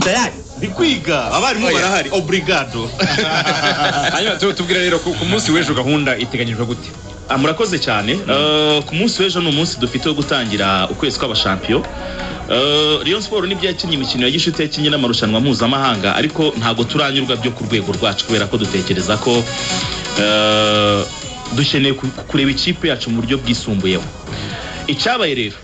tayari bikwiga abarimu barahari obrigado. Hanyuma tubwira rero ku munsi w'ejo gahunda iteganyijwe gute? Murakoze cyane. Ku munsi w'ejo no munsi dufite wo gutangira ukwezi kw'abashampiyo. Rayon Sport nibyo yakinnye imikino ya gishuti yakinnye n'amarushanwa mpuzamahanga, ariko ntago turanyurwa byo ku rwego rwacu kubera ko dutekereza ko dukeneye kureba ikipe yacu mu buryo bwisumbuyeho. Icyabaye rero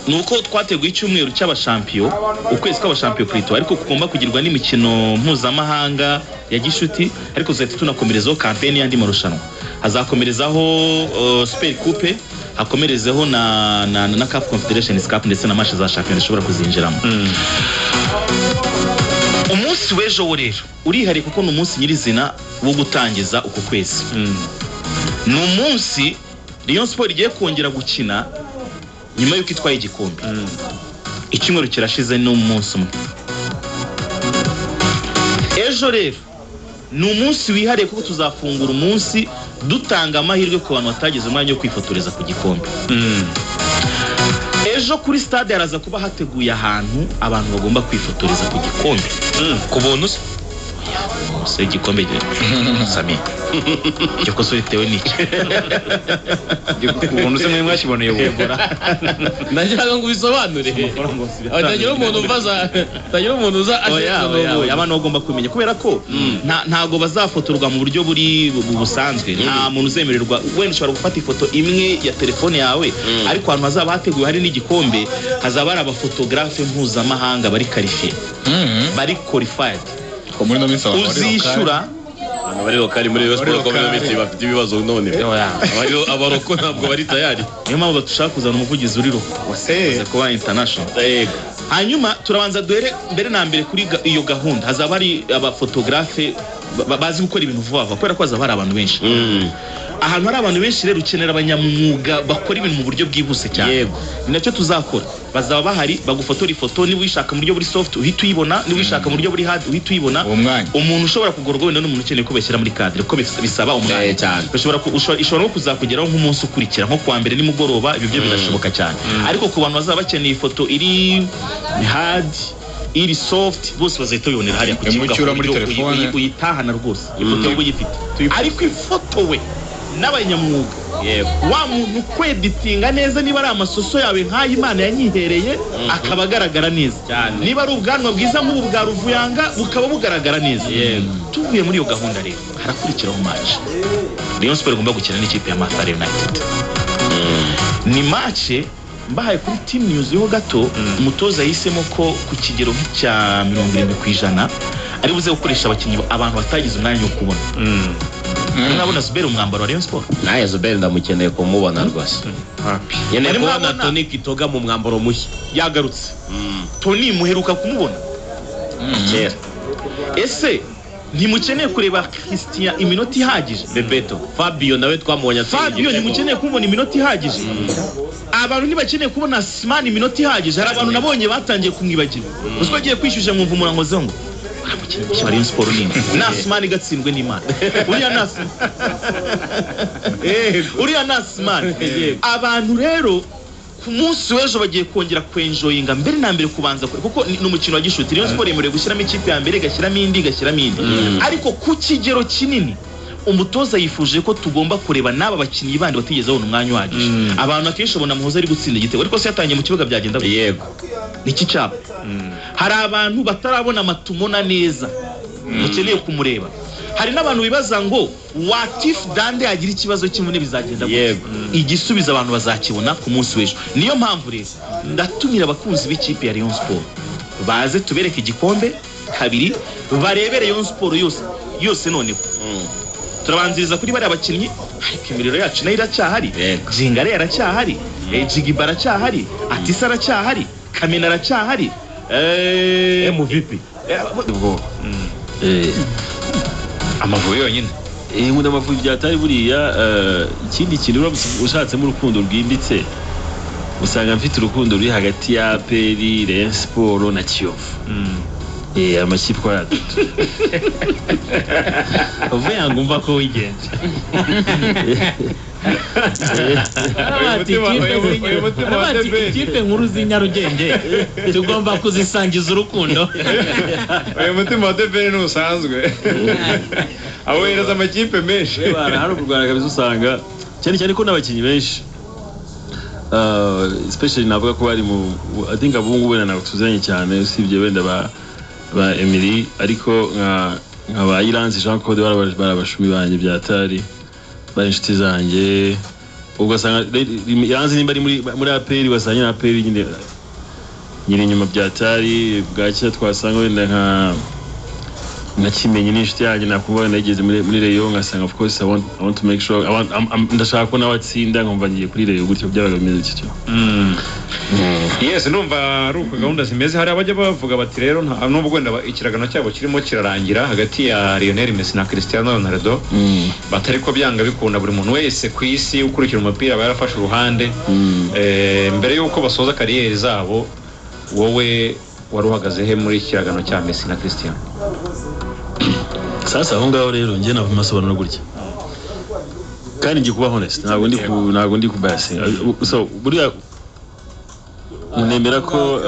nuko twateguye icyumweru cy'abashampiyo, ukwezi kw'abashampiyo kwito, ariko kugomba kugirwa n'imikino mpuzamahanga ya gishuti, ariko zahita tunakomerezaho campaign y'andi marushanwa. Hazakomerezaho Super Coupe, hakomerezeho na CAF Confederations Cup ndetse na match za champion zishobora kuzinjiramo. Umunsi w'ejo wo rero urihari kuko n'umunsi nyirizina wo gutangiza uko kwezi. N'umunsi Rayon Sport igiye kongera gukina nyuma yuko itwaye igikombe. Icyumweru kirashize n'umunsi umwe. Ejo rero n'umunsi wihariye kuko tuzafungura umunsi dutanga amahirwe ku bantu batagize umwanya wo kwifotoreza ku gikombe. Ejo kuri stade haraza kuba hateguye ahantu abantu bagomba kwifotoreza ku gikombe. Ku buntu se igikombe Sami cyo ko soritewe n'iki ubuntu se mwe mwashiboneye ubora ndagira ngo bisobanure atagira umuntu uza abantu bagomba kumenya kubera ko ntago bazafotorwa mu buryo buri busanzwe. Nta muntu uzemererwa, wenda ushobora gufata ifoto imwe ya telefone yawe, ariko ahantu hazaba hateguye hari n'igikombe hazaba ari abafotografe mpuzamahanga bari qualified, bari qualified. Uzishura abantu bari lokali muri Rayon Sport ko bafite bafite ibibazo none abaroko ntabwo bari tayari. Niyo mpamvu dushaka kuzana umuvugizi uri roko wase kuba international. Hanyuma turabanza duhere mbere na mbere kuri iyo gahunda. Hazaba ari abafotografe bazi gukora ibintu vuba vuba kubera ko hazaba hari abantu benshi. Ahantu hari abantu benshi rero ukenera abanyamwuga bakora ibintu mu buryo bwihuse cyane. Ni nacyo tuzakora. Bazaba bahari bagufotora ifoto, niba uyishaka mu buryo buri soft uhita uyibona, niba uyishaka mu buryo buri hard uhita uyibona. Umuntu ushobora kugorwa wenda n'umuntu ukeneye ko bashyira muri cadre ko bisaba umwanya cyane. Ishobora no kuzakugeraho nk'umunsi ukurikira nko kwa mbere nimugoroba, ibyo birashoboka cyane. Ariko ku bantu bazaba bakeneye ifoto iri hard iri soft bose bazahita bibonera hariya ku kibuga muri telefone uyitahana rwose ifoto yo uyifite. Ariko ifoto we n'abanyamwuga wa muntu kweditinga neza, niba ari amasoso yawe nk'ayo Imana yanyihereye akaba agaragara neza cyane, niba ari ubwanwa bwiza nk'ubu bwa Ruvuyanga bukaba bugaragara neza. Tuvuye muri iyo gahunda rero harakurikiraho match Rayon Sport igomba gukina n'ikipe ya Mathare United. Ni match mbahaye kuri team news yo gato. Umutoza yahisemo ko ku kigero cya 70% ari buze gukoresha abakinnyi abantu batagize umwanya wo kubona. Nabona Zuberi umwambaro wa Rayon Sport. Naye Zuberi ndamukeneye kumubona rwose. Yene kubona Tony Kitoga mu mwambaro mushya yagarutse. Tony muheruka kumubona kera. Ese ntimukeneye kureba Christian iminota ihagije? Bebeto Fabio nawe twamubonye. Fabio ntimukeneye kumubona iminota ihagije? Abantu ntibakeneye kubona Simani iminota ihagije? Hari abantu nabonye batangiye kumwibagira. Uzwo agiye kwishyushya mwumva umurangozo ngo Rayon Sport nini Nasman gatsindwe n'Imana. Uriya Nasman. Abantu rero ku munsi w'ejo bagiye kongera kwenjoyinga mbere na mbere kubanza kuko ni umukino wa gishuti. Rayon Sport yemerewe gushyiramo ikipe ya mbere gashyiramo indi ariko ku kigero kinini umutoza yifuje ko tugomba kureba n'aba bakinnyi bandi batigeze babona umwanya uhagije. Abantu akenshi babona Muhoza ari gutsinda igitego, ariko se yatangiye mu kibuga byagenda yego niki cyabo. Hari abantu batarabona matumona neza mukeneye kumureba. Hari n'abantu bibaza ngo what if Dande yagira ikibazo kimwe bizagenda gute? Igisubizo abantu bazakibona ku munsi w'ejo. Niyo mpamvu rero ndatumira abakunzi b'ikipe ya Rayon Sport baze tubereke igikombe kabiri, barebere Rayon Sport yose noneho. Turabanziriza kuri bari abakinnyi, ariko imiriro yacu nayo iracyahari. Jingare yaracyahari, Jigiba aracyahari, Atisa aracyahari, Kamena aracyahari, MVP Amavubi yonyine. Ngo n'amavubi byatari buriya. Ikindi kintu ushatse mu rukundo rwimbitse usanga mfite urukundo ruri hagati ya APR, Rayon Sport na Kiyovu. Amakipe kwa atatu uvuye ngumva ko wigenje. ikipe nkuru z'inyarugenge tugomba kuzisangiza urukundo. Uyu mutima wa Debere ntusanzwe awohereza amakipe menshi. Hari u Rwanda kabisa usanga cyane cyane ko n'abakinnyi benshi especially navuga ko bari mu I think abungu wenda ntabwo tuziranye cyane usibye wenda ba Emery ariko nka ba Iranzi Jean Claude barabashumi banje byatari bari inshuti zanjye ugasanga Iranzi nimba ari muri APR wasanye APR nyine inyuma byatari bwacya twasanga wenda nka Kimenyi n'inshuti yanjye nakumva nageze muri Rayon ngasanga of course I want to make sure ndashaka ko nawatsinda nkumva ngiye kuri Rayon gutyo byabaga bimeze cyo. Yes, numva ari uko gahunda zimeze. Hari abajya bavuga bati rero nubwo wenda ikiragano cyabo kirimo kirarangira hagati ya Lionel Messi na Cristiano Ronaldo batari ko byanga bikunda buri muntu wese ku isi ukurikira umupira barafashe uruhande mbere yuko basoza kariyeri zabo. Wowe waruhagaze he muri kiragano cya Messi na Cristiano? Sasa aho ngaho rero ngiye na masobanuro gutya kandi ngiye kuba honest ntabwo ndi kubasinga so buriya nemera ko